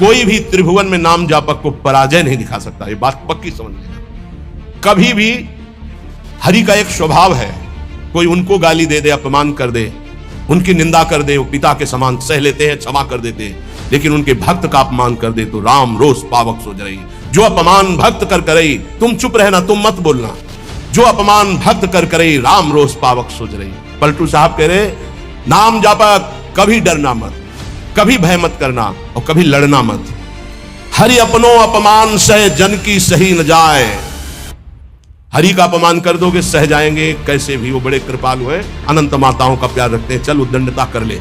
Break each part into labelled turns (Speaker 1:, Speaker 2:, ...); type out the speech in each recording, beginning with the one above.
Speaker 1: कोई भी त्रिभुवन में नाम जापक को पराजय नहीं दिखा सकता। ये बात पक्की समझ लेना। कभी भी हरि का एक स्वभाव है, कोई उनको गाली दे दे, अपमान कर दे, उनकी निंदा कर दे, वो पिता के समान सह लेते हैं, क्षमा कर देते हैं। लेकिन उनके भक्त का अपमान कर दे तो राम रोष पावक सो जरई। जो अपमान भक्त कर करई, तुम चुप रहना, तुम मत बोलना। जो अपमान भक्त कर करई, राम रोष पावक सो जरई। पलटू साहब कह रहे, नाम जापक कभी डरना मत, कभी भय मत करना और कभी लड़ना मत। हरि अपनो अपमान सह जन की सही न जाए। हरि का अपमान कर दोगे सह जाएंगे कैसे भी, वो बड़े कृपालु हैं, अनंत माताओं का प्यार रखते हैं। चल उद्दंडता कर ले।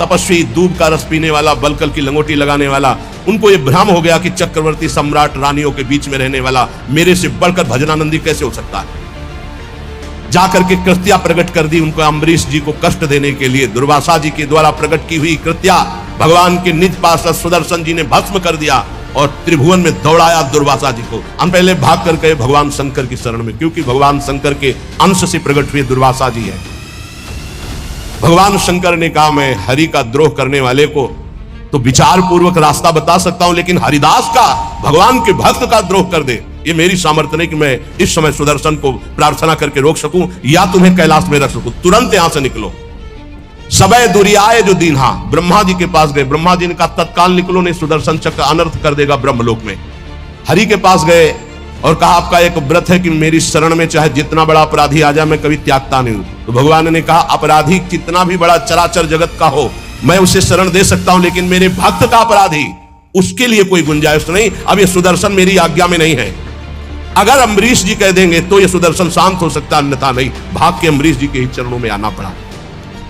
Speaker 1: तपस्वी, दूध का रस पीने वाला, बलकल की लंगोटी लगाने वाला, उनको ये भ्रम हो गया कि चक्रवर्ती सम्राट रानियों के बीच में रहने वाला मेरे से बढ़कर भजनानंदी कैसे हो सकता है। जाकर के कृत्या प्रकट कर दी उनको, अम्बरीश जी को कष्ट देने के लिए दुर्वासा जी के द्वारा प्रकट की हुई कृत्या भगवान के निज पार्षद सुदर्शन जी ने भस्म कर दिया और त्रिभुवन में दौड़ाया दुर्वासा जी को। हम पहले भाग कर गए भगवान शंकर की शरण में, क्योंकि भगवान शंकर के अंश से प्रकट हुए दुर्वासा जी है। भगवान शंकर ने कहा, मैं हरि का द्रोह करने वाले को तो विचार पूर्वक रास्ता बता सकता हूं, लेकिन हरिदास का, भगवान के भक्त का द्रोह कर दे, ये मेरी सामर्थ्य नहीं कि मैं इस समय सुदर्शन को प्रार्थना करके रोक सकूं या तुम्हें कैलाश में रख सकूं। तुरंत यहां से निकलो। सबय दुरियाए जो दीन्हा, ब्रह्मा जी के पास गए। ब्रह्मा जी ने कहा तत्काल निकलो, नहीं सुदर्शन चक्र अनर्थ कर देगा ब्रह्मलोक में। हरि के पास गए और कहा आपका एक व्रत है कि मेरी शरण में चाहे जितना बड़ा अपराधी आ जाए मैं कभी त्यागता नहीं हूं। तो भगवान ने कहा अपराधी कितना भी बड़ा चराचर जगत का हो मैं उसे शरण दे सकता हूं, लेकिन मेरे भक्त का अपराधी, उसके लिए कोई गुंजाइश नहीं। अब ये सुदर्शन मेरी आज्ञा में नहीं है। अगर अम्बरीश जी कह देंगे तो ये सुदर्शन शांत हो सकता, अन्यथा नहीं। भाग के अम्बरीश जी के ही चरणों में आना पड़ा।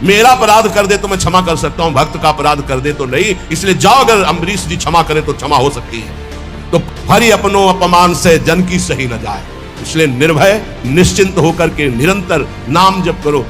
Speaker 1: मेरा अपराध कर दे तो मैं क्षमा कर सकता हूं, भक्त का अपराध कर दे तो नहीं। इसलिए जाओ, अगर अम्बरीश जी क्षमा करें तो क्षमा हो सकती है। तो हरि अपनो अपमान से जन की सही न जाए, इसलिए निर्भय निश्चिंत होकर के निरंतर नाम जप करो।